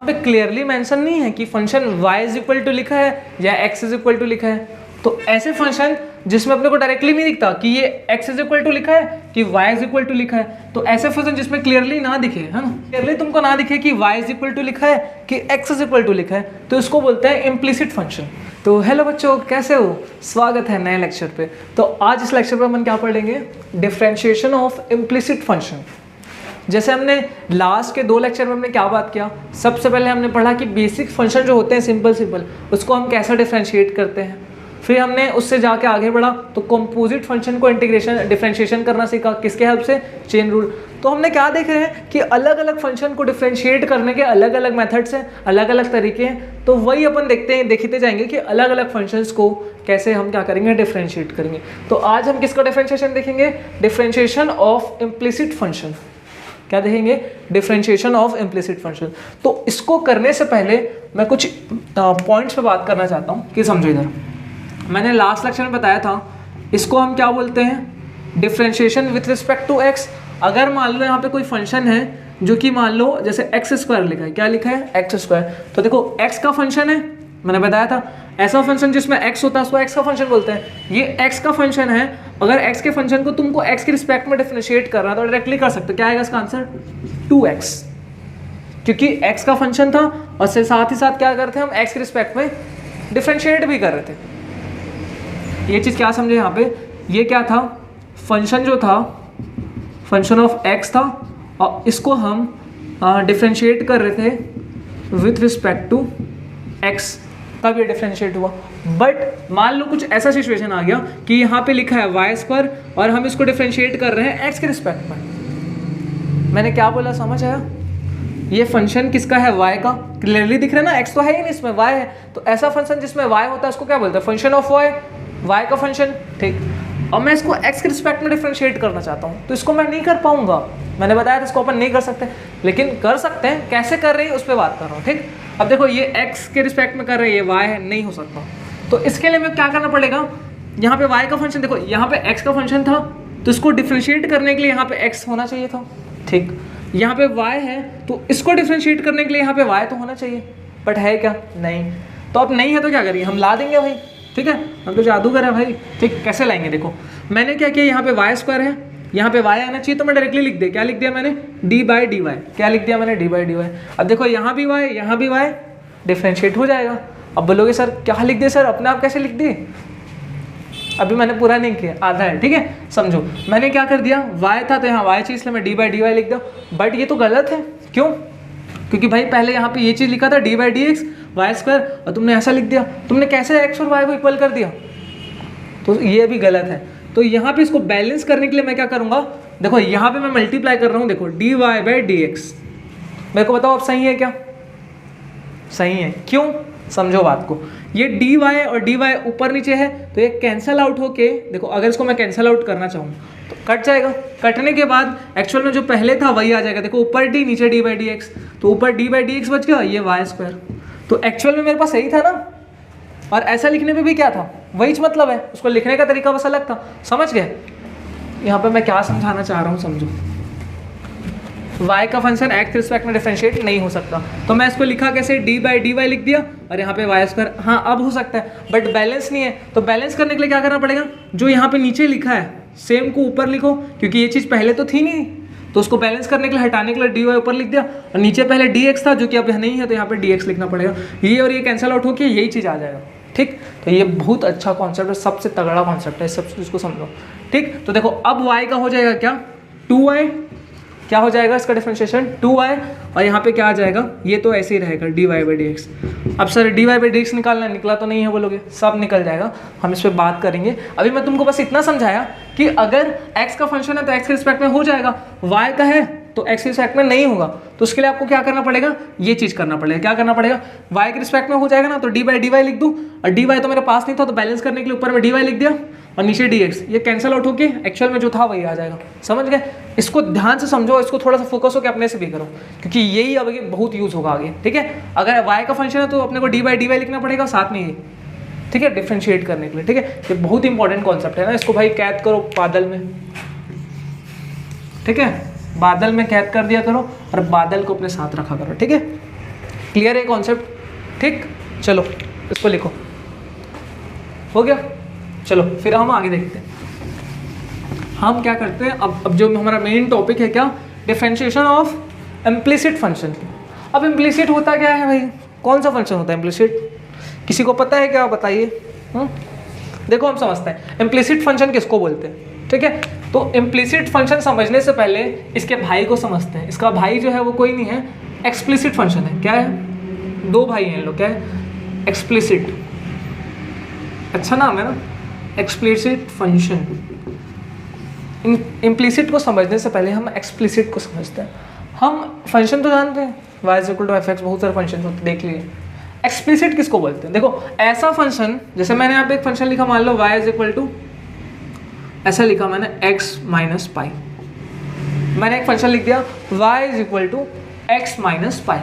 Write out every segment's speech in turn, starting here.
पे clearly mention नहीं है कि function y is equal to लिखा है या x इज इक्वल टू लिखा है। तो ऐसे फंक्शन जिसमें अपने को डायरेक्टली नहीं दिखता कि ये x इज इक्वल टू लिखा है कि y इज इक्वल टू लिखा है, तो ऐसे फंक्शन जिसमें क्लियरली ना दिखे, है ना, क्लियरली तुमको ना दिखे कि y इज इक्वल टू लिखा है कि x इज इक्वल टू लिखा है, तो इसको बोलते हैं इम्प्लिसिट फंक्शन। तो हेलो बच्चों, कैसे हो? स्वागत है नए लेक्चर पे। तो आज इस लेक्चर पे हम क्या पढ़ेंगे? Differentiation of implicit function. जैसे हमने लास्ट के 2 लेक्चर में हमने क्या बात किया, सबसे पहले हमने पढ़ा कि बेसिक फंक्शन जो होते हैं सिंपल उसको हम कैसे डिफरेंशिएट करते हैं। फिर हमने उससे जाके आगे बढ़ा तो कंपोजिट फंक्शन को डिफरेंशिएशन करना सीखा, किसके हेल्प से? Chain rule. तो हमने क्या देख रहे हैं कि अलग अलग फंक्शन को डिफरेंशिएट करने के अलग अलग मेथड्स हैं, अलग अलग तरीके हैं। तो वही अपन देखते जाएंगे कि अलग अलग फंक्शंस को कैसे हम क्या करेंगे, डिफरेंशिएट करेंगे। तो आज हम किसका डिफरेंशिएशन देखेंगे? Differentiation of implicit function. क्या देखेंगे? Differentiation of implicit function. तो इसको करने से पहले मैं कुछ पॉइंट्स पे बात करना चाहता हूँ कि समझो। इधर मैंने लास्ट लेक्चर में बताया था, इसको हम क्या बोलते हैं? Differentiation with respect to x. अगर मान लो यहाँ पे कोई फंक्शन है जो कि मान लो जैसे एक्स स्क्वायर लिखा है, क्या लिखा है? X square. तो देखो एक्स का फंक्शन है, मैंने बताया था ऐसा फंक्शन जिसमें x होता है उसको x का फंक्शन बोलते हैं। ये x का फंक्शन है, अगर x के फंक्शन को तुमको x के रिस्पेक्ट में डिफरेंशिएट करना है तो डायरेक्टली कर सकते हो। क्या आएगा इसका आंसर? 2x, क्योंकि x का फंक्शन था और साथ ही साथ क्या करते हैं हम? x के रिस्पेक्ट में डिफरेंशिएट भी कर रहे थे। ये चीज़ क्या समझे यहाँ पे? ये क्या था? फंक्शन जो था फंक्शन ऑफ x था और इसको हम डिफरेंशिएट कर रहे थे विथ रिस्पेक्ट टू x। तब ये डिफरेंशिएट हुआ। बट मान लो कुछ ऐसा सिचुएशन आ गया कि यहाँ पे लिखा है वाई स्क्वायर और हम इसको डिफरेंशिएट कर रहे हैं एक्स के रिस्पेक्ट में। मैंने क्या बोला, समझ आया? ये फंक्शन किसका है? वाई का। क्लियरली दिख रहा है ना, एक्स तो है ही नहीं इसमें, वाई है। तो ऐसा फंक्शन जिसमें वाई होता है उसको क्या बोलते हैं? फंक्शन ऑफ वाई, वाई का फंक्शन। ठीक, और मैं इसको एक्स के रिस्पेक्ट में डिफरेंशिएट करना चाहता हूँ तो इसको मैं नहीं कर पाऊंगा। मैंने बताया था इसको अपन नहीं कर सकते, लेकिन कर सकते हैं। कैसे कर रहे हैं उस पर बात कर रहा हूँ। ठीक, अब देखो ये x के रिस्पेक्ट में कर रहे हैं, ये y है, नहीं हो सकता। तो इसके लिए मैं क्या करना पड़ेगा? यहाँ पे y का फंक्शन, देखो यहाँ पे x का फंक्शन था तो इसको डिफरेंशिएट करने के लिए यहाँ पे x होना चाहिए था। ठीक, यहाँ पे y है तो इसको डिफरेंशिएट करने के लिए यहाँ पे y तो होना चाहिए, बट है क्या? नहीं। तो अब नहीं है तो क्या करिए? हम ला देंगे भाई। ठीक है, हम तो जादूगर है भाई। ठीक, कैसे लाएंगे? देखो मैंने क्या किया, यहाँ पे वाई स्क्वायर है, यहाँ पे y आना चाहिए तो मैं डायरेक्टली लिख दिया। क्या लिख दिया मैंने? d by d y. क्या लिख दिया मैंने? d by d y. अब देखो यहाँ भी y, यहाँ भी y, डिफरेंशिएट हो जाएगा। अब बोलोगे सर क्या लिख दिए सर, अपने आप कैसे लिख दिए? अभी मैंने पूरा नहीं किया, आधा है। ठीक है, समझो मैंने क्या कर दिया, y था तो यहाँ y चाहिए इसलिए मैं d बाई डी वाई लिख दिया। बट ये तो गलत है। क्यों? क्योंकि भाई पहले यहाँ पे ये चीज़ लिखा था d by D x y square और तुमने ऐसा लिख दिया। तुमने कैसे x और y को इक्वल कर दिया? तो ये भी गलत है। तो यहाँ पे इसको बैलेंस करने के लिए मैं क्या करूँगा? देखो यहाँ पे मैं मल्टीप्लाई कर रहा हूँ, देखो dy बाई डी एक्स। मेरे को बताओ अब सही है क्या? सही है। क्यों? समझो बात को। ये dy और dy ऊपर नीचे है तो ये कैंसल आउट होके, देखो अगर इसको मैं कैंसल आउट करना चाहूँ तो कट जाएगा। कटने के बाद एक्चुअल में जो पहले था वही आ जाएगा। देखो ऊपर d नीचे d बाई डी एक्स, तो ऊपर d बाई डी एक्स बच गया, ये वाई स्क्वायर। तो एक्चुअल में मेरे पास सही था ना, और ऐसा लिखने में भी क्या था? वही मतलब है, उसको लिखने का तरीका बस अलग था। समझ गए? यहाँ पे मैं क्या समझाना चाह रहा हूँ, समझो। y का फंक्शन x के रिस्पेक्ट में डिफरेंशिएट नहीं हो सकता, तो मैं इसको लिखा कैसे? d बाई डी वाई लिख दिया और यहाँ पे वाई स्क्वायर। हाँ अब हो सकता है, बट बैलेंस नहीं है। तो बैलेंस करने के लिए क्या करना पड़ेगा? जो यहाँ पे नीचे लिखा है सेम को ऊपर लिखो, क्योंकि ये चीज़ पहले तो थी नहीं। तो उसको बैलेंस करने के लिए, हटाने के लिए dy ऊपर लिख दिया और नीचे पहले dx था जो कि अब यहाँ नहीं है तो यहाँ पे dx लिखना पड़ेगा। ये और ये कैंसिल आउट होकर यही चीज़ आ जाएगा। ठीक, तो ये बहुत अच्छा कॉन्सेप्ट है, सबसे तगड़ा कॉन्सेप्ट है, सब इसको समझो। ठीक, तो देखो अब y का हो जाएगा क्या? 2y। क्या हो जाएगा इसका डिफरेंशिएशन? 2y, और यहाँ पे क्या आ जाएगा? ये तो ऐसे ही रहेगा dy बाई डी एक्स। अब sir dy by D x निकालना, निकला तो नहीं है बोलोगे? सब निकल जाएगा, हम इस पर बात करेंगे। अभी मैं तुमको बस इतना समझाया कि अगर x का फंक्शन है तो x के रिस्पेक्ट में हो जाएगा, y का है तो x के रिस्पेक्ट में नहीं होगा। तो उसके लिए आपको क्या करना पड़ेगा? ये चीज़ करना पड़ेगा। क्या करना पड़ेगा? y के रिस्पेक्ट में हो जाएगा ना, तो d बाई डी वाई लिख दूँ, और dy तो मेरे पास नहीं था तो बैलेंस करने के लिए ऊपर में dy लिख दिया और नीचे dx। ये कैंसिल आउट होके एक्चुअल में जो था वही आ जाएगा। समझ गए? इसको ध्यान से समझो, इसको थोड़ा सा फोकस होकर अपने से भी करो, क्योंकि यही अब बहुत यूज होगा आगे। ठीक है, अगर y का फंक्शन है तो अपने को d बाई डी वाई लिखना पड़ेगा साथ में ये। ठीक है, डिफरेंशिएट करने के लिए। ठीक है, ये बहुत इंपॉर्टेंट कॉन्सेप्ट है ना, इसको भाई कैद करो बादल में। ठीक है, बादल में कैद कर दिया करो और बादल को अपने साथ रखा करो। ठीक है, क्लियर है कॉन्सेप्ट? ठीक, चलो इसको लिखो, हो गया। चलो फिर हम आगे देखते हैं, हम क्या करते हैं। अब जो हमारा मेन टॉपिक है क्या, डिफरेंशिएशन ऑफ इम्प्लिसिट फंक्शन। अब इम्प्लिसिट होता क्या है भाई, कौन सा फंक्शन होता है इम्प्लिसिट, किसी को पता है क्या, बताइए। देखो हम समझते हैं इम्प्लिसिट फंक्शन किसको बोलते हैं, ठीक है। तो इम्प्लिसिट फंक्शन समझने से पहले इसके भाई को समझते हैं। इसका भाई जो है वो कोई नहीं है, एक्सप्लिसिट फंक्शन है। क्या है, दो भाई हैं इन लोग, क्या है, एक्सप्लिसिट, अच्छा नाम है ना, एक्सप्लिसिट फंक्शन। इम्प्लिसिट को समझने से पहले हम एक्सप्लिसिट को समझते हैं। हम फंक्शन तो जानते हैं, y is equal to f x, बहुत सारे फंक्शन होते देख लिए। एक्सप्लिसिट किसको बोलते हैं, देखो ऐसा फंक्शन, जैसे मैंने यहाँ पे एक फंक्शन लिखा, मान लो y इज इक्वल टू, ऐसा लिखा मैंने x माइनस पाई, मैंने एक फंक्शन लिख दिया y is equal to x minus pi.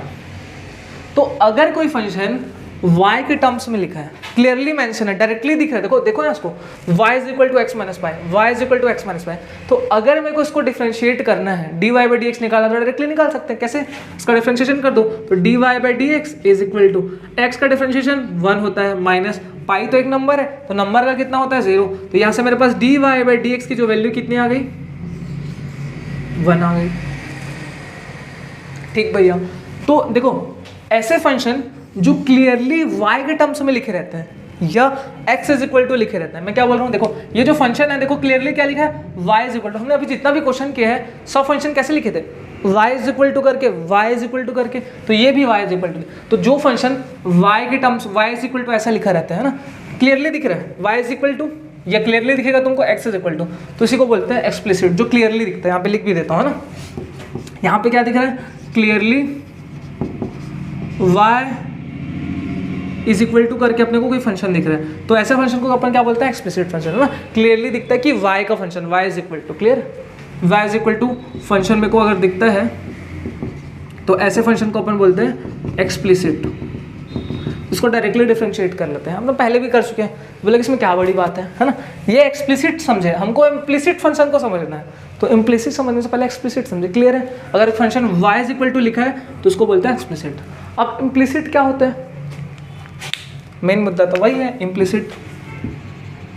तो अगर कोई फंक्शन y के टर्म्स में लिखा है, क्लियरली मेंशन है, डायरेक्टली दिख रहा है, देखो देखो ना इसको, y is equal to x minus pi, y is equal to x minus pi. तो अगर मेरे को इसको डिफरेंशिएट करना है, dy बाई डी एक्स निकालना, तो डायरेक्टली निकाल सकते हैं। कैसे, इसका डिफरेंशिएशन कर दो, तो dy by D x is equal to x का डिफरेंशिएशन 1 होता है, माइनस पाई तो एक नंबर है, तो नंबर का कितना होता है 0। तो यहाँ से मेरे पास dy बाई डी एक्स की जो वैल्यू कितनी आ गई, 1 आ गई। ठीक भैया, तो देखो ऐसे फंक्शन जो क्लियरली y के टर्म्स में लिखे रहते हैं या x इज इक्वल टू लिखे रहते हैं, मैं क्या बोल रहा हूँ, देखो ये जो फंक्शन है, देखो क्लियरली क्या लिखा है, y इज इक्वल टू, हमने अभी जितना भी क्वेश्चन किया है सब फंक्शन कैसे लिखे थे, y इज इक्वल टू करके, y इज इक्वल टू करके, तो ये भी y इज इक्वल टू। तो जो फंक्शन y के terms y is equal to ऐसा लिखा रहता है ना, क्लियरली दिख रहा है y इज इक्वल टू, या क्लियरली दिखेगा तुमको x इज इक्वल टू, तो इसी को बोलते हैं एक्सप्लिसिट, जो क्लियरली दिखता है। यहाँ पे लिख भी देता हूँ ना, यहाँ पे क्या दिख रहा है, clearly y is equal to करके अपने को कोई फंक्शन दिख रहा है, तो ऐसे फंक्शन को अपन क्या बोलते हैं, एक्सप्लिसिट फंक्शन, है ना। क्लियरली दिखता है कि y का function y is equal to, clear, y is equal to function मेरे को अगर दिखता है, तो ऐसे फंक्शन को अपन बोलते हैं एक्सप्लिसिट। इसको डायरेक्टली डिफरेंशिएट कर लेते हैं, हम तो पहले भी कर चुके हैं, बोले इसमें क्या बड़ी बात है ना। ये एक्सप्लिसिट समझे, हमको इम्प्लिसिट फंक्शन को समझना है, तो इम्प्लिसिट समझने से पहले एक्सप्लिसिट समझे, क्लियर है। अगर function y is equal to लिखा है तो उसको बोलते हैं एक्सप्लिसिट। अब इम्प्लिसिट क्या होता है, मेन मुद्दा तो वही है, इम्प्लिसिट।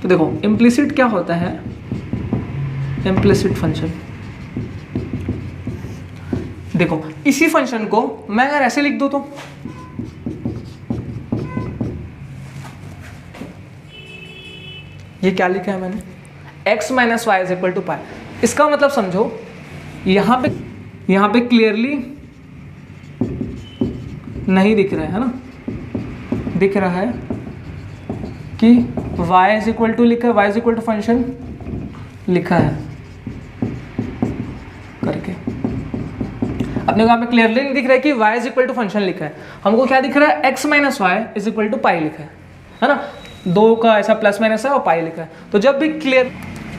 तो देखो इम्प्लिसिट क्या होता है, इम्प्लिसिट फंक्शन, देखो इसी फंक्शन को मैं अगर ऐसे लिख दूं, तो ये क्या लिखा है मैंने, x minus Y is equal to pi. इसका मतलब समझो, यहाँ पे क्लियरली नहीं दिख रहा है ना, दिख रहा है कि y इज इक्वल टू लिखा है, y is equal to function लिखा है करके, अपने को यहाँ पे क्लियरली नहीं दिख रहा है कि y is equal to function लिखा है, हमको क्या दिख रहा है, x minus Y is equal to pi लिखा है ना, दो का ऐसा प्लस माइनस है और पाई लिखा है। तो जब भी क्लियर,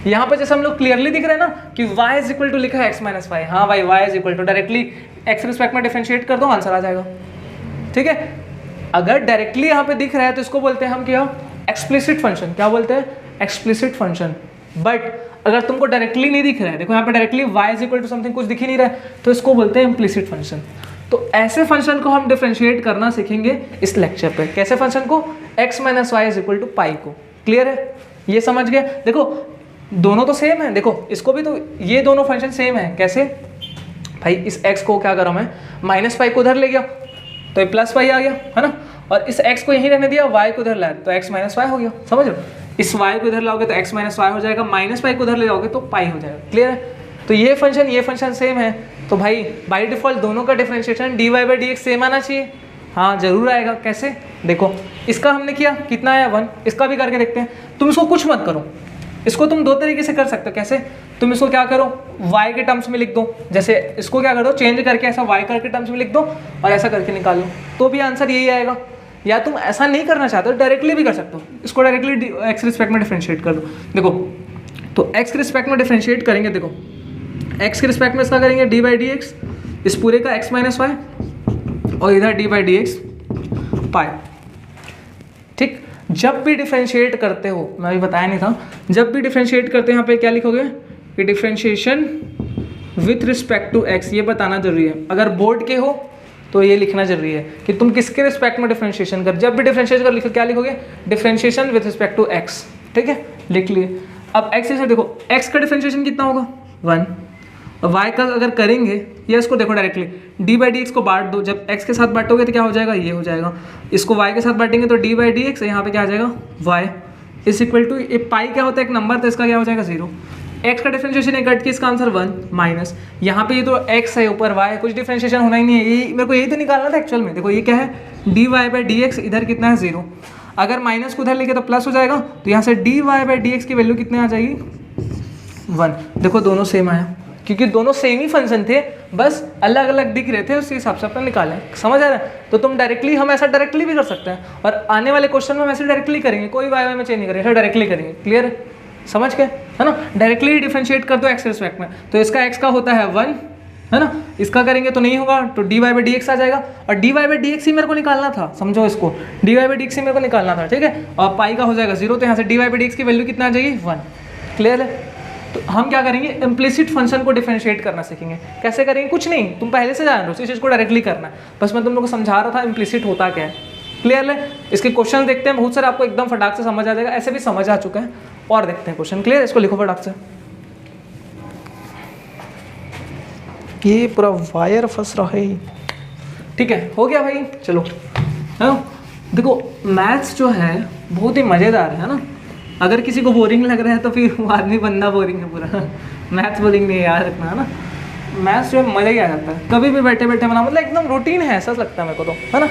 यहाँ पे जैसे हम लोग क्लियरली दिख रहे हैं ना कि y इज इक्वल टू लिखा है x माइनस वाई, हाँ भाई y is equal to, directly x respect में डिफरेंशिएट कर दो, आंसर आ जाएगा, ठीक है। अगर डायरेक्टली यहाँ पे दिख रहा है तो इसको बोलते हैं हम क्या, एक्सप्लिसिट फंक्शन। क्या बोलते हैं, एक्सप्लिसिट फंक्शन। बट अगर तुमको डायरेक्टली नहीं दिख रहा है, देखो यहाँ पे directly y is equal to something कुछ दिख ही नहीं रहा है, तो इसको बोलते हैं इम्प्लिसिट फंक्शन। तो ऐसे फंक्शन को हम डिफरेंशिएट करना सीखेंगे इस लेक्चर पे। कैसे फंक्शन को, x minus Y is equal to pi को, क्लियर है, ये समझ गए। देखो दोनों तो सेम है, देखो इसको भी, तो ये दोनों फंक्शन सेम है। कैसे भाई, इस x को क्या करा मैं, माइनस पाई को उधर ले गया तो ये प्लस वाई आ गया, है ना, और इस x को यहीं रहने दिया, y को उधर लाया तो x माइनस वाई हो गया, समझ लो। इस y को इधर लाओगे तो x माइनस वाई हो जाएगा, माइनस पाई को उधर ले जाओगे तो पाई हो जाएगा, क्लियर है। तो ये फंक्शन सेम है, तो भाई बाय डिफॉल्ट दोनों का differentiation dy by D x same आना चाहिए, हाँ जरूर आएगा। कैसे, देखो इसका हमने किया, कितना आया 1, इसका भी करके देखते हैं। तुम इसको कुछ मत करो, इसको तुम दो तरीके से कर सकते हो। कैसे, तुम इसको क्या करो, y के टर्म्स में लिख दो, जैसे इसको क्या कर दो, चेंज करके ऐसा y करके टर्म्स में लिख दो और ऐसा करके निकाल लो, तो भी आंसर यही आएगा। या तुम ऐसा नहीं करना चाहते हो, डायरेक्टली भी कर सकते हो, इसको डायरेक्टली x रिस्पेक्ट में डिफरेंशिएट कर दो। देखो तो x के रिस्पेक्ट में डिफरेंशिएट करेंगे, देखो x के रिस्पेक्ट में इसका करेंगे डी बाई डी एक्स, इस पूरे का x माइनस वाई, और इधर डी बाई डी एक्स पाई, ठीक। जब भी डिफरेंशिएट करते हो, मैं अभी बताया नहीं था, जब भी डिफरेंशिएट करते हो यहाँ पे क्या लिखोगे कि differentiation with respect to x, ये बताना जरूरी है। अगर बोर्ड के हो तो ये लिखना जरूरी है कि तुम किसके रिस्पेक्ट में डिफरेंशिएशन कर, जब भी डिफरेंशिएशन कर लिखो क्या लिखोगे, differentiation with respect to x, ठीक है, लिख लिए। अब एक्स से देखो एक्स का डिफरेंशिएशन कितना होगा 1, वाई का अगर करेंगे या इसको देखो directly D by D x को बांट दो, जब एक्स के साथ बांटोगे तो क्या हो जाएगा, ये हो जाएगा, इसको वाई के साथ बांटेंगे तो डी बाई डी एक्स, यहाँ पे क्या आ जाएगा वाई इज इक्वल टू, ये पाई क्या होता है एक नंबर, तो इसका क्या हो जाएगा 0। एक्स का डिफरेंशिएशन है कट के, इसका आंसर 1 माइनस, यहाँ पे ये तो एक्स है ऊपर वाई, कुछ डिफरेंशिएशन होना ही नहीं है, ये मेरे को यही तो निकालना था एक्चुअल में। देखो ये क्या है d Y by D x, इधर कितना है 0, अगर माइनस को उधर लेके तो प्लस हो जाएगा, तो यहाँ से d Y by D x की वैल्यू कितने आ जाएगी 1। देखो दोनों सेम आया क्योंकि दोनों सेम ही फंक्शन थे, बस अलग अलग दिख रहे थे, उसी हिसाब से अपना निकालें, समझ आ रहा है। तो तुम डायरेक्टली, हम ऐसा डायरेक्टली भी कर सकते हैं, और आने वाले क्वेश्चन में हम ऐसे डायरेक्टली करेंगे, कोई वाई वाई में चेंज नहीं करेंगे, ऐसा डायरेक्टली करेंगे, क्लियर है, समझ के, है ना, डायरेक्टली डिफरेंशिएट कर दो एक्स रिस्पेक्ट में, तो इसका एक्स का होता है 1, है ना, इसका करेंगे तो नहीं होगा, तो D Y by D X आ जाएगा, और D Y by D X ही मेरे को निकालना था, समझो इसको, D Y by D X ही मेरे को निकालना था, ठीक है, और पाई का हो जाएगा 0, तो यहाँ से d Y by D x की वैल्यू कितना आ जाएगी 1, क्लियर है। तो हम क्या करेंगे, इम्प्लिसिट फंक्शन को डिफरेंशिएट करना सीखेंगे। कैसे करेंगे, कुछ नहीं, तुम पहले से जान रहे हो, इस चीज़ को डायरेक्टली करना है, बस मैं तुम लोग को समझा रहा था इम्प्लिसिट होता क्या है, क्लियर है। इसके क्वेश्चन देखते हैं, बहुत सारे आपको एकदम फटाक से समझ आ जाएगा, ऐसे भी समझ आ चुका है, और देखते हैं क्वेश्चन, क्लियर, इसको लिखो फटाक से। ये पूरा वायर फंस रहा है, ठीक है, हो गया भाई, चलो है। देखो मैथ्स जो है बहुत ही मज़ेदार है ना, अगर किसी को बोरिंग लग रहा है तो फिर वो आदमी बंदा बोरिंग है पूरा, मैथ्स बोरिंग नहीं है, याद रखना, है ना, मैथ्स जो है मज़ा ही आ जाता है, कभी भी बैठे बैठे बना, मतलब एकदम रूटीन है, ऐसा लगता है मेरे को तो, है ना।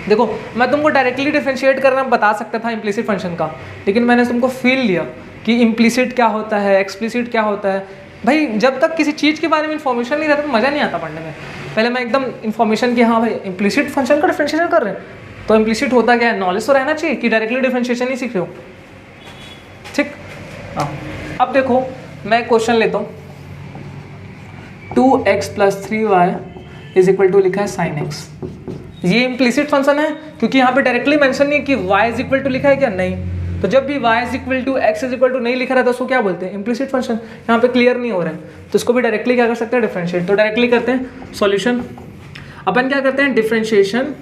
देखो मैं तुमको डायरेक्टली डिफरेंशिएट करना बता सकता था इम्प्लिसिट फंक्शन का, लेकिन मैंने तुमको फील लिया कि इम्प्लिसिट क्या होता है, एक्सप्लिसिट क्या होता है। भाई जब तक किसी चीज़ के बारे में इन्फॉर्मेशन नहीं रहता तो मज़ा नहीं आता पढ़ने में। पहले मैं एकदम इन्फॉर्मेशन की, हाँ भाई इम्प्लिसिट फंक्शन का डिफरेंशिएशन कर रहे हैं, तो इम्प्लिसिट होता क्या है, नॉलेज तो रहना चाहिए कि डायरेक्टली डिफरेंशिएशन ही सीख रहे हो, ठीक। हाँ अब देखो मैं क्वेश्चन लेता हूँ, 2x + 3y is equal to लिखा है sin x, ये इम्प्लिसिट फंक्शन है क्योंकि यहाँ पे डायरेक्टली मेंशन नहीं है कि y इज इक्वल टू लिखा है क्या, नहीं, तो जब भी y is equal to x is equal to नहीं लिखा रहता उसको क्या बोलते हैं, इम्प्लिसिट फंक्शन। यहाँ पे क्लियर नहीं हो रहा है तो इसको भी डायरेक्टली क्या कर सकते हैं, डिफरेंशिएट। तो डायरेक्टली करते हैं सॉल्यूशन, अपन क्या करते हैं, differentiation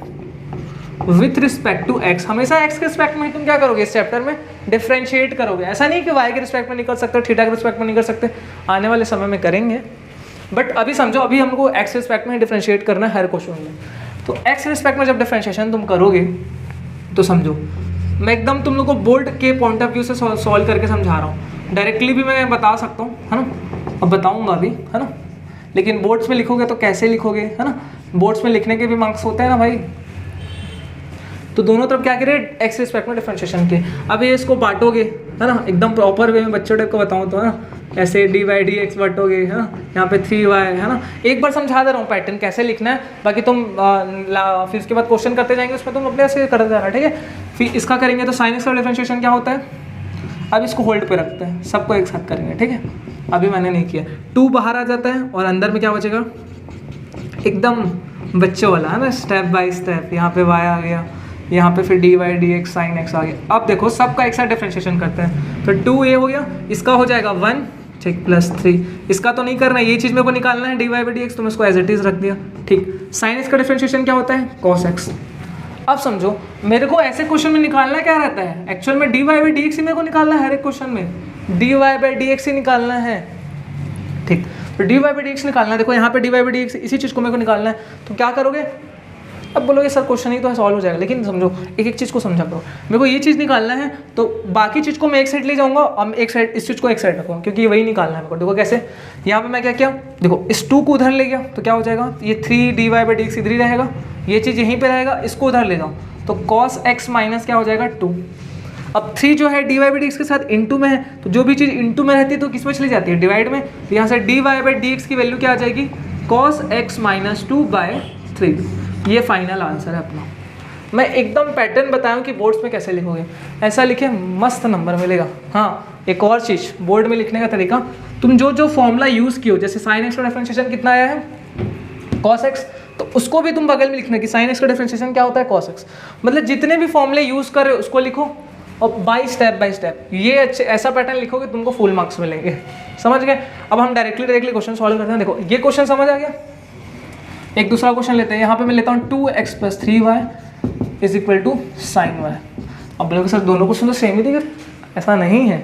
with respect to x, हमेशा x के रिस्पेक्ट में तुम क्या करोगे इस चैप्टर में, डिफरेंशिएट करोगे। ऐसा नहीं कि y के रिस्पेक्ट में नहीं कर सकते, थीटा के रिस्पेक्ट में नहीं कर सकते, आने वाले समय में करेंगे, बट अभी समझो अभी हमको x के रिस्पेक्ट में डिफरेंशिएट करना है हर क्वेश्चन में। तो x के रिस्पेक्ट में जब डिफरेंशिएशन तुम करोगे तो समझो मैं एकदम तुम लोग को बोर्ड के पॉइंट ऑफ व्यू से सॉल्व करके समझा रहा हूँ, डायरेक्टली भी मैं बता सकता हूँ, है ना, अब बताऊँगा अभी, है ना, लेकिन बोर्ड्स में लिखोगे तो कैसे लिखोगे, है ना, बोर्ड्स में लिखने के भी मार्क्स होते हैं ना भाई। तो दोनों तरफ क्या करें, एक्स रिस्पेक्ट में डिफरेंशिएशन के। अब ये इसको बांटोगे, है ना, एकदम प्रॉपर वे में बच्चों टाइप को बताऊँ तो, है ना, ऐसे डी बाई डी एक्स बांटोगे, है ना, यहाँ पे 3y, है ना, एक बार समझा दे रहा हूँ पैटर्न कैसे लिखना है, बाकी तुम फिर उसके बाद क्वेश्चन करते जाएंगे, उसमें तुम अपने ऐसे करते जाना, ठीक है। फिर इसका करेंगे तो साइन एक्स का डिफरेंशिएशन क्या होता है, अब इसको होल्ड पे रखते हैं, सबको एक साथ करेंगे, ठीक है। अभी मैंने नहीं किया, 2 बाहर आ जाता है और अंदर में क्या बचेगा, एकदम बच्चों वाला, है ना, स्टेप बाय स्टेप, यहाँ पे y आ गया, यहाँ पे फिर D Y D X sine X आ गया। अब देखो सबका एक साथ डिफरेंशिएशन करते हैं, तो 2 ये हो गया, इसका हो जाएगा 1, ठीक, +3, इसका तो नहीं करना है, ये चीज़ मेरे को निकालना है d Y by D x, तो मैं इसको एज इट इज़ रख दिया, ठीक। साइन एक्स का डिफरेंशिएशन क्या होता है, कॉस एक्स। अब समझो मेरे को ऐसे क्वेश्चन में निकालना क्या रहता है, एक्चुअल में D Y by D X ही मेरे को निकालना है, हर एक क्वेश्चन में D Y by D X ही निकालना है, ठीक। तो D Y by D x निकालना है, देखो यहाँ पे D Y by D X, इसी चीज़ को मेरे को निकालना है, तो क्या करोगे, अब बोलोगे सर क्वेश्चन ही तो सॉल्व हो जाएगा, लेकिन समझो एक एक चीज़ को समझा करो। मेरे को ये चीज़ निकालना है तो बाकी चीज़ को मैं एक साइड ले जाऊंगा और एक साइड इस चीज़ को एक साइड रखूँगा, क्योंकि वही निकालना है मेरे को। देखो कैसे, यहाँ पे मैं क्या किया, देखो इस 2 को उधर ले गया तो क्या हो जाएगा, ये 3 d Y by D x इधर ही रहेगा, ये चीज़ यहीं पर रहेगा, इसको उधर ले जाओ तो कॉस एक्स माइनस क्या हो जाएगा 2। अब 3 जो है d Y by D x के साथ इंटू में है, तो जो भी चीज़ इंटू में रहती है तो किस में चली जाती है, डिवाइड में। तो यहाँ से d Y by D x की वैल्यू क्या आ जाएगी, कॉस एक्स माइनस 2/3। ये फाइनल आंसर है अपना। मैं एकदम पैटर्न बताया हूँ कि बोर्ड्स में कैसे लिखोगे, ऐसा लिखे मस्त नंबर मिलेगा। हाँ एक और चीज़, बोर्ड में लिखने का तरीका, तुम जो जो फॉर्मूला यूज़ किए हो, जैसे साइन एक्स का डिफरेंशिएशन कितना आया है, कॉस एक्स, तो उसको भी तुम बगल में लिखना कि साइन एक्स का डिफरेंशिएशन क्या होता है, कॉस एक्स। मतलब जितने भी फॉर्मूले यूज़ कर रहे हो उसको लिखो और बाय स्टेप ये अच्छे ऐसा पैटर्न लिखोगे तुमको फुल मार्क्स मिलेंगे, समझ गए। अब हम डायरेक्टली क्वेश्चन सॉल्व करते हैं। देखो ये क्वेश्चन समझ आ गया, एक दूसरा क्वेश्चन लेते हैं, यहाँ पे मैं लेता हूँ 2x + 3y is equal to sine y. अब बोलोगे सर दोनों क्वेश्चन तो सेम ही दिख रहे, ऐसा नहीं है,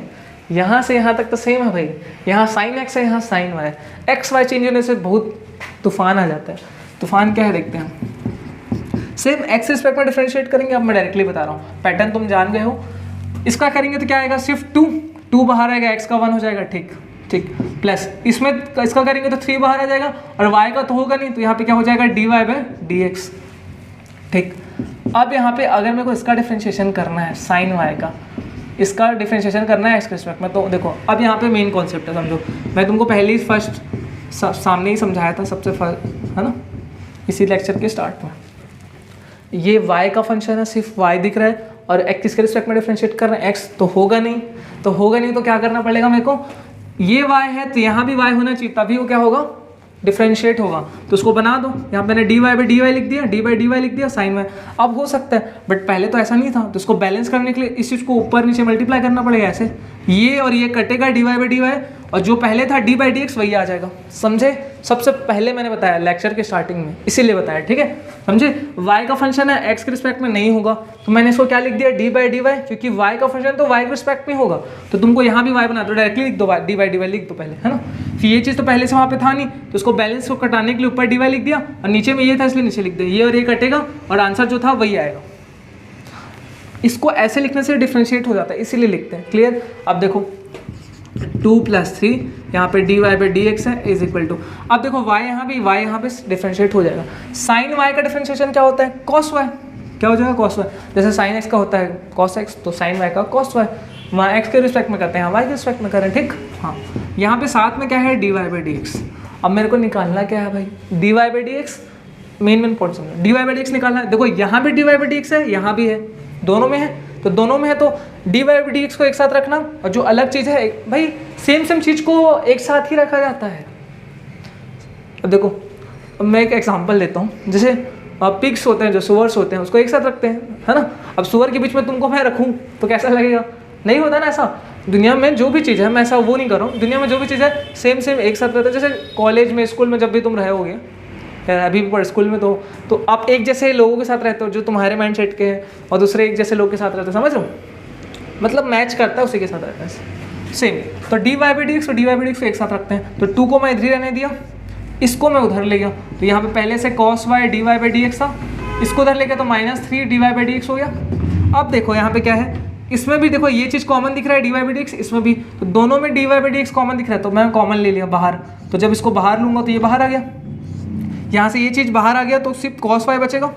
यहाँ से यहाँ तक तो सेम है भाई, यहाँ साइन x है, यहाँ साइन y है, एक्स वाई चेंज होने से बहुत तूफान आ जाता है। तूफान क्या है देखते हैं, सेम एक्स रिस्पेक्ट में डिफरेंशिएट करेंगे। अब मैं डायरेक्टली बता रहा हूँ, पैटर्न तुम जान गए हो। इसका करेंगे तो क्या आएगा, सिर्फ 2 बाहर आएगा, x का 1 हो जाएगा, ठीक ठीक, प्लस इसमें इसका करेंगे तो 3 बाहर आ जाएगा, और y का तो होगा नहीं, तो यहाँ पे क्या हो जाएगा dy/dx, ठीक। अब यहाँ पे अगर मेरे को इसका डिफरेंशिएशन करना है, साइन y का, इसका डिफरेंशिएशन करना है x रिस्पेक्ट में, तो देखो अब यहाँ पे मेन कॉन्सेप्ट है, समझो। मैं तुमको पहले ही फर्स्ट सामने ही समझाया था सबसे फर्स्ट, है ना, इसी लेक्चर के स्टार्ट में। ये y का फंक्शन है, सिर्फ y दिख रहा है, और x किसके रिस्पेक्ट में डिफरेंशिएट कर रहे हैं, x तो होगा नहीं, तो क्या करना पड़ेगा मेरे को, ये y है तो यहाँ भी y होना चाहिए, तभी वो क्या होगा, डिफरेंशिएट होगा। तो उसको बना दो, यहाँ मैंने dy/dy लिख दिया, dy/dy लिख दिया, साइन y। अब हो सकता है, बट पहले तो ऐसा नहीं था, तो इसको बैलेंस करने के लिए इस चीज़ को ऊपर नीचे मल्टीप्लाई करना पड़ेगा, ऐसे ये और ये कटेगा dy/dy, और जो पहले था d/dx वही आ जाएगा, समझे। सबसे पहले मैंने बताया लेक्चर के स्टार्टिंग में, इसीलिए बताया, ठीक है, समझे। y का फंक्शन है, x के रिस्पेक्ट में नहीं होगा, तो मैंने इसको क्या लिख दिया, d/dy, क्योंकि y का फंक्शन तो y के रिस्पेक्ट में होगा, तो तुमको यहाँ भी y बना दो, डायरेक्टली लिख दो, d/dy लिख दो पहले, है ना। फिर ये चीज़ तो पहले से वहाँ पे था नहीं, तो उसको बैलेंस को कटाने के लिए ऊपर dy लिख दिया, और नीचे में ये था इसलिए नीचे लिख दिया, ये और ये कटेगा, और आंसर जो था वही आएगा। इसको ऐसे लिखने से डिफरेंशिएट हो जाता है, इसीलिए लिखते हैं, क्लियर। अब देखो 2 + 3 यहाँ पे dy/dx है इज इक्वल टू, अब देखो y यहाँ पे डिफरेंशिएट हो जाएगा। साइन y का डिफरेंशिएशन क्या होता है, cos y, क्या हो जाएगा cos y, जैसे साइन x का होता है cos x, तो साइन y का cos y, वहाँ x के रिस्पेक्ट में करते हैं, y के रिस्पेक्ट में करें, ठीक। हाँ, यहाँ पे साथ में क्या है dy/dx। अब मेरे को निकालना क्या है भाई, dy/dx, मेन पॉइंट समझो, dy/dx निकालना है। देखो यहाँ भी dy/dx है, यहाँ भी है, दोनों में है, तो दोनों में है तो dy/dx को एक साथ रखना, और जो अलग चीज़ है भाई सेम चीज़ को एक साथ ही रखा जाता है। अब देखो, अब मैं एक एग्जांपल देता हूँ, जैसे पिग्स होते हैं, जो सुअर्स होते हैं, उसको एक साथ रखते हैं, है ना। अब सुअर के बीच में तुमको मैं रखूँ तो कैसा लगेगा, नहीं होता ना ऐसा। दुनिया में जो भी चीज़ है, मैं ऐसा वो नहीं कर रहा हूँ, दुनिया में जो भी चीज़ है सेम एक साथ रहता है। जैसे कॉलेज में, स्कूल में जब भी तुम रहे होगे, अभी भी स्कूल में तो आप एक जैसे लोगों के साथ रहते हो जो तुम्हारे माइंड सेट के हैं, और दूसरे एक जैसे लोग के साथ रहते हो, समझ लो, मतलब मैच करता है, उसी के साथ रहता है सेम। तो dy/dx और dy/dx को एक साथ रखते हैं, तो 2 को मैं इधर ही रहने दिया, इसको मैं उधर ले गया, तो यहाँ पे पहले से cos y dy/dx था, इसको उधर ले गया तो -3 dy/dx हो गया। अब देखो यहाँ पे क्या है, इसमें भी देखो ये चीज़ कॉमन दिख रहा है dy/dx, इसमें भी, तो दोनों में dy/dx कॉमन दिख रहा है, तो मैं कॉमन ले लिया बाहर, तो जब इसको बाहर लूँगा तो ये बाहर आ गया, यहाँ से ये चीज़ बाहर आ गया तो सिर्फ cos y बचेगा,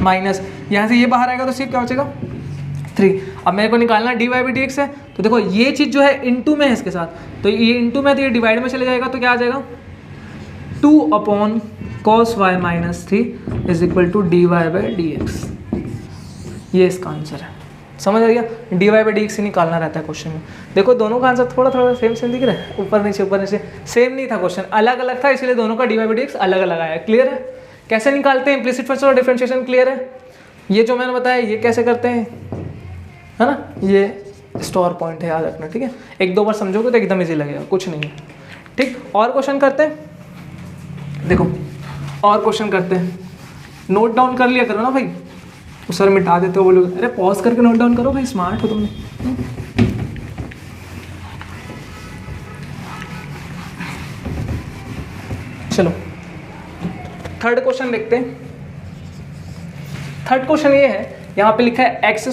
माइनस यहाँ से ये बाहर आएगा तो सिर्फ क्या बचेगा 3। अब मेरे को निकालना dy/dx है, तो देखो ये चीज़ जो है इनटू में है इसके साथ, तो ये इनटू में, तो ये डिवाइड में चले जाएगा, तो क्या आ जाएगा 2/cos y - 3 is equal to dy/dx। ये इसका आंसर है, समझ आ गया। dy/dx ही निकालना रहता है क्वेश्चन में। देखो दोनों का आंसर थोड़ा सेम दिख रहा है, ऊपर नीचे सेम नहीं था, क्वेश्चन अलग अलग था, इसलिए दोनों का dy/dx अलग अलग आया। क्लियर है कैसे निकालते हैं इम्प्लिसिट फंक्शन और डिफरेंशिएशन, क्लियर है। ये जो मैंने बताया ये कैसे करते हैं, है ना, ये स्टोर पॉइंट है, याद रखना, ठीक है। 1-2 बार समझोगे तो एकदम ईजी लगेगा, कुछ नहीं है, ठीक। और क्वेश्चन करते हैं, देखो और क्वेश्चन करते हैं, नोट डाउन कर लिया करो ना भाई, तो सर मिटा देते हो बोलोगे, अरे पॉज करके नोट डाउन करो भाई, स्मार्ट हो तुमने। चलो थर्ड क्वेश्चन देखते हैं। थर्ड क्वेश्चन ये है, यहाँ पे लिखा है x²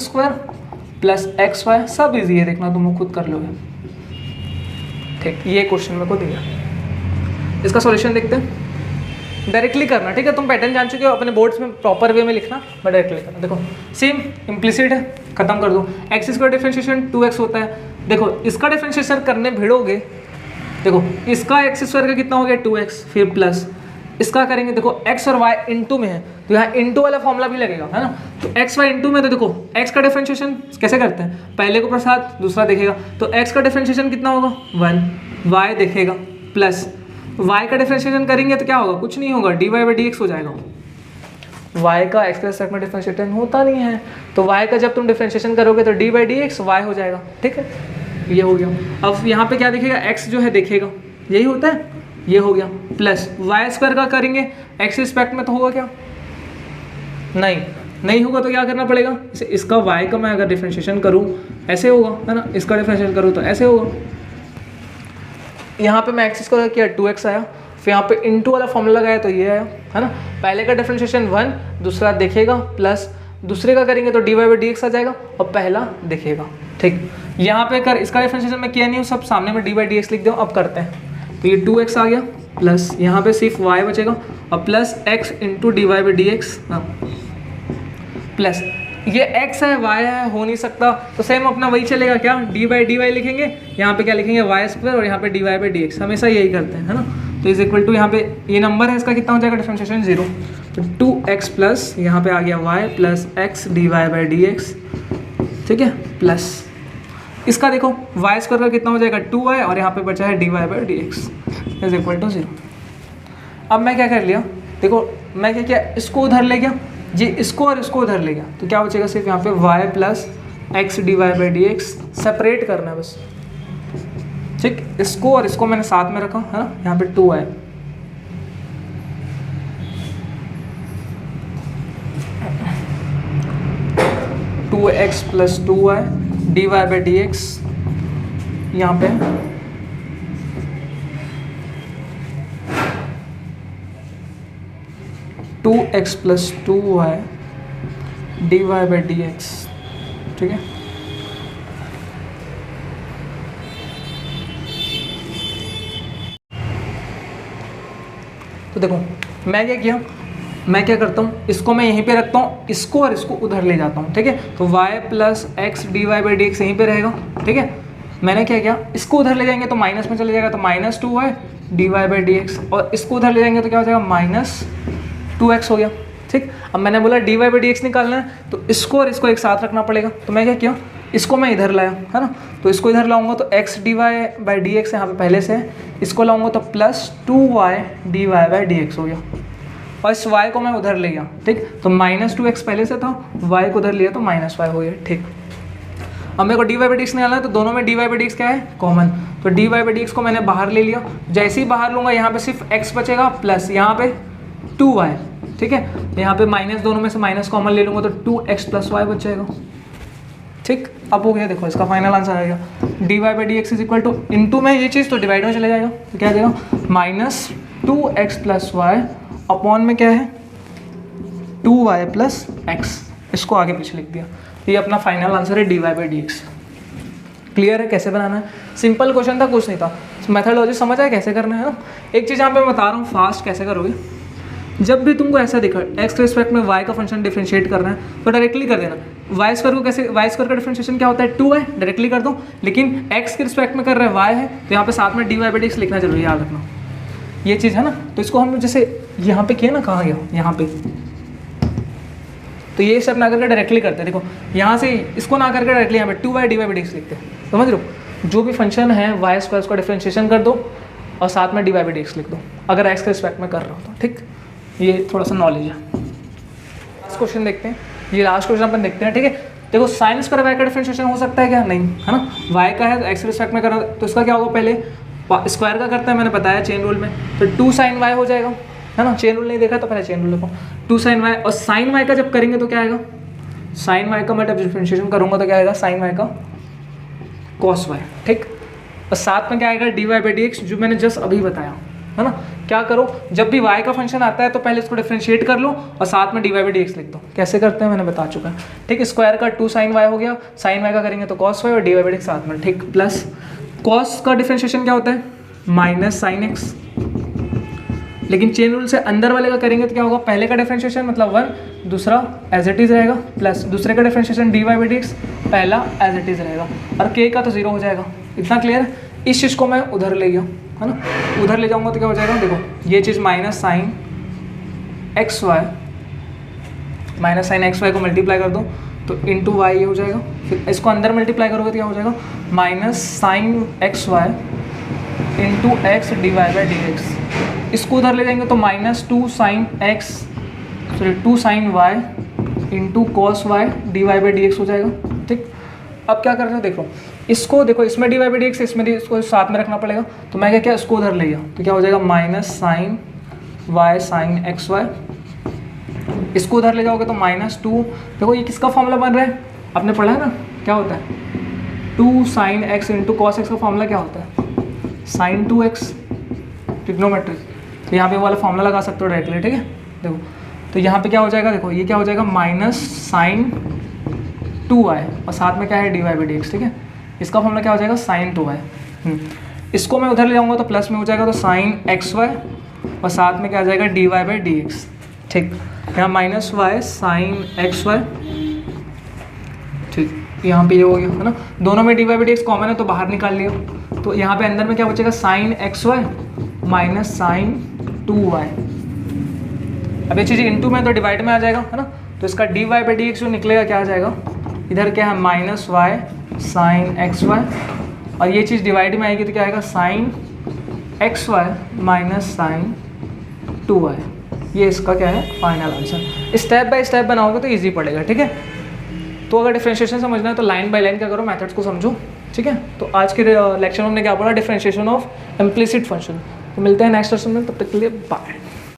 + xy, सब इजी है, देखना तुम खुद कर लोगे, ठीक। ये क्वेश्चन मेरे को दिया, इसका सॉल्यूशन देखते हैं, डायरेक्टली करना, ठीक है। तुम पैटर्न जान चुके हो, अपने बोर्ड्स में प्रॉपर वे में लिखना, बट डायरेक्टली करना। देखो सेम इम्प्लिसिट है, खत्म कर दो, x² डिफरेंशिएशन 2x होता है। देखो इसका डिफरेंशिएशन करने भिड़ोगे, देखो इसका x² का कितना हो गया 2x, फिर प्लस इसका करेंगे, देखो x और y इनटू में है, तो यहाँ इनटू वाला फॉर्मूला भी लगेगा, है ना। तो x y इनटू में, तो देखो x का डिफरेंशिएशन कैसे करते हैं, पहले को प्रसाद दूसरा देखेगा, तो x का डिफरेंशिएशन कितना होगा 1, y देखेगा प्लस y का डिफरेंशिएशन करेंगे तो क्या होगा, कुछ नहीं होगा, dy/dx हो जाएगा। y का x के रिस्पेक्ट में डिफरेंशिएशन होता नहीं है, तो y का जब तुम डिफरेंशिएशन करोगे तो dy/dx y हो जाएगा, ठीक है। ये हो गया। अब यहाँ पे क्या दिखेगा, x जो है देखेगा, यही होता है, ये हो गया, प्लस वाई स्क्वायर का करेंगे एक्स रिस्पेक्ट में तो होगा क्या, नहीं होगा, तो क्या करना पड़ेगा, इसका y का मैं अगर डिफरेंशिएशन करूँ ऐसे होगा, है ना, इसका डिफरेंशिएशन करूँ तो ऐसे होगा। यहाँ पे मैं एक्स स्क्वायर किया 2x आया, फिर यहाँ पे इनटू वाला फॉर्मूला लगाया तो ये आया, है ना। पहले का डिफरेंशिएशन 1, दूसरा देखेगा, प्लस दूसरे का करेंगे तो dy बाई डी एक्स आ जाएगा, और पहला देखेगा, ठीक। यहाँ पे कर इसका डिफरेंशिएशन मैं किया नहीं हूँ, सब सामने में dy बाई डी एक्स लिख दूँ। अब करते हैं, तो ये 2x आ गया, प्लस यहाँ पे सिर्फ y बचेगा, और plus x into d Y by D x, plus ये x है y है, हो नहीं सकता, तो सेम अपना वही चलेगा, क्या डी बाई डी वाई लिखेंगे, यहाँ पे क्या लिखेंगे y स्क्वायर, और यहाँ पे D Y by D x, हमेशा यही करते हैं, है ना। तो इज इक्वल टू यहाँ पे ये नंबर है, इसका कितना हो जाएगा डिफरेंशिएशन 0, तो 2x प्लस यहाँ पे आ गया y plus x d Y by D x, ठीक है, प्लस इसका देखो y स्क्वायर का कितना हो जाएगा 2y, और यहाँ पे बचा है d Y by D x is equal to 0। अब मैं क्या कर लिया, देखो मैं क्या किया, इसको उधर ले गया, ये इसको और इसको उधर ले गया, तो क्या बचेगा सिर्फ यहाँ पे y plus x d Y by D x, separate करना है बस, ठीक। इसको और इसको मैंने साथ में रखा, है ना, यहाँ पे 2y, two x plus 2y d Y by D x, यहाँ पे 2x plus 2y d Y by D x, ठीक है। तो देखो मैं क्या किया, मैं क्या करता हूँ, इसको मैं यहीं पे रखता हूँ, इसको और इसको उधर ले जाता हूँ, ठीक है। तो y plus x d Y by D x यहीं पे रहेगा, ठीक है। मैंने क्या किया, इसको उधर ले जाएंगे तो माइनस में चले जाएगा, तो minus 2y d Y by D x, और इसको उधर ले जाएंगे तो क्या हो जाएगा माइनस 2x हो गया, ठीक। अब मैंने बोला d Y by D x निकालना है, तो इसको और इसको एक साथ रखना पड़ेगा, तो मैं क्या किया, इसको मैं इधर लाया, है ना, तो इसको इधर लाऊंगा तो x d Y by D x यहाँ पे पहले से है, इसको लाऊंगा तो plus 2y d Y by D x हो गया, और इस y को मैं उधर ले गया, ठीक। तो माइनस 2x पहले से था, y को उधर लिया तो माइनस y हो गया, ठीक। अब मेरे को d Y by D x निकालना है, तो दोनों में D Y by D x क्या है, कॉमन, तो D Y by D x को मैंने बाहर ले लिया, जैसे ही बाहर लूँगा यहाँ पे सिर्फ x बचेगा, प्लस यहाँ पे 2y, ठीक है। यहाँ पे माइनस, दोनों में से माइनस कॉमन ले लूँगा तो 2x प्लस y बच जाएगा, ठीक। अब हो गया, देखो इसका फाइनल आंसर आएगा d Y by D x is equal to, into में ये चीज़ तो डिवाइड में चले जाएगा, तो क्या आ जाएगा minus 2x plus Y upon में क्या है 2y प्लस एक्स, इसको आगे पीछे लिख दिया, ये अपना फाइनल आंसर है d Y by D x. Clear है कैसे बनाना है, सिंपल क्वेश्चन था, कुछ नहीं था, मेथडोलॉजी समझ आया कैसे करना है ना। एक चीज़ यहाँ पे मैं बता रहा हूँ फास्ट कैसे करोगे, जब भी तुमको ऐसा दिखा एक्स के रिस्पेक्ट में y का फंक्शन डिफरेंशिएट करना है तो डायरेक्टली कर देना, y स्क्वायर को कैसे, y स्क्वायर का डिफरेंशिएशन क्या होता है 2y, डायरेक्टली कर दो, लेकिन x के रिस्पेक्ट में कर रहे हैं y है तो यहाँ पे साथ में D Y by D x लिखना जरूरी, याद रखना ये चीज़ है ना। तो इसको हम जैसे यहाँ पे किया ना, कहाँ गया यहाँ पे, तो ये स्टेप ना करके डायरेक्टली करते हैं, देखो यहाँ से इसको ना करके डायरेक्टली यहाँ पे 2y d Y by D x लिखते हैं, समझ रहे हो, जो भी फंक्शन है y स्क्वायर उसका डिफरेंशिएशन कर दो और साथ में D Y by D x लिख दो, अगर x के रिस्पेक्ट में कर रहे हो तो, ठीक। ये थोड़ा सा नॉलेज है। लास्ट क्वेश्चन देखते हैं, ये लास्ट क्वेश्चन अपन देखते हैं, ठीक है। देखो साइन स्क्वायर y का डिफरेंशिएशन हो सकता है क्या, नहीं, है ना, y का है तो x के रिस्पेक्ट में करना, तो इसका क्या होगा, पहले स्क्वायर का करता है, मैंने बताया चेन रूल में, तो 2 sin y हो जाएगा, है ना, चेन रूल नहीं देखा तो पहले चेन रूल देखो, 2 sin y, और sin y का जब करेंगे तो क्या आएगा, sin y का मैं जब डिफरेंशिएशन करूँगा तो क्या आएगा sin y का cos y, ठीक। और साथ में क्या आएगा d Y by D x, जो मैंने जस्ट अभी बताया, है ना। क्या करो, जब भी y का फंक्शन आता है तो पहले इसको डिफरेंशिएट कर लो और साथ में D Y by D x लिख दो, कैसे करते हैं मैंने बता चुका है, ठीक। स्क्वायर का 2 sin y हो गया, sin y का करेंगे तो cos y और D Y by D x साथ में, ठीक। प्लस cos का डिफरेंशिएशन क्या होता है माइनस sin x, लेकिन चेन रूल से अंदर वाले का करेंगे तो क्या होगा, पहले का डिफरेंशिएशन मतलब 1, दूसरा एज इट इज़ रहेगा, प्लस दूसरे का differentiation d Y by D x, पहला एज इट इज़ रहेगा, और k का तो 0 हो जाएगा, इतना क्लियर है। इस चीज़ को मैं उधर ले गया, है ना, उधर ले जाऊंगा तो क्या हो जाएगा, देखो ये चीज़ माइनस साइन एक्स वाई को मल्टीप्लाई कर दो तो इंटू वाई ये हो जाएगा, फिर इसको अंदर मल्टीप्लाई करोगे तो क्या हो जाएगा minus sine x y into x d Y by D x, इसको उधर ले जाएंगे तो minus 2 sin y into cos y d Y by D x हो जाएगा, ठीक। अब क्या कर रहे हो, देखो इसको, देखो इसमें d Y by D x, इसमें इसको साथ में रखना पड़ेगा, तो मैं क्या इसको उधर ले गया, तो क्या हो जाएगा minus sine y sine x y, इसको उधर ले जाओगे तो -2। देखो ये किसका फॉर्मूला बन रहा है, आपने पढ़ा है ना, क्या होता है 2 sin x into cos x का फॉर्मूला क्या होता है sin 2x, ट्रिग्नोमेट्री। तो यहाँ पे वाला फॉर्मूला लगा सकते हो डायरेक्टली, ठीक है। देखो तो यहाँ पे क्या हो जाएगा, देखो ये क्या हो जाएगा माइनस साइन 2y और साथ में क्या है d Y by D x, ठीक है। इसका फॉर्मूला क्या हो जाएगा sin 2y। इसको मैं उधर ले जाऊँगा तो प्लस में हो जाएगा, तो sin xy और साथ में क्या आ जाएगा d Y by D x, ठीक। यहाँ minus y sine x y, ठीक, यहाँ पे ये हो गया है ना, दोनों में D Y by D x common है तो बाहर निकाल लिया, तो यहाँ पे अंदर में क्या बचेगा sine x y minus sine 2y। अब ये चीज़ इंटू में तो डिवाइड में आ जाएगा, है ना, तो इसका d Y by D x जो निकलेगा क्या आ जाएगा, इधर क्या है minus y sine x y, और ये चीज़ डिवाइड में आएगी तो क्या आएगा sine x y minus sine 2y। ये इसका क्या है final answer. Step by step बनाओगे तो इजी पड़ेगा, ठीक है। तो अगर डिफरेंशिएशन समझना है तो लाइन बाय लाइन क्या करो, मेथड्स को समझो, ठीक है। तो आज के लेक्चर में हमने क्या पढ़ा, डिफरेंशिएशन ऑफ इम्प्लिसिट फंक्शन। तो मिलते हैं नेक्स्ट लेक्चर में, तब तक के लिए बाय।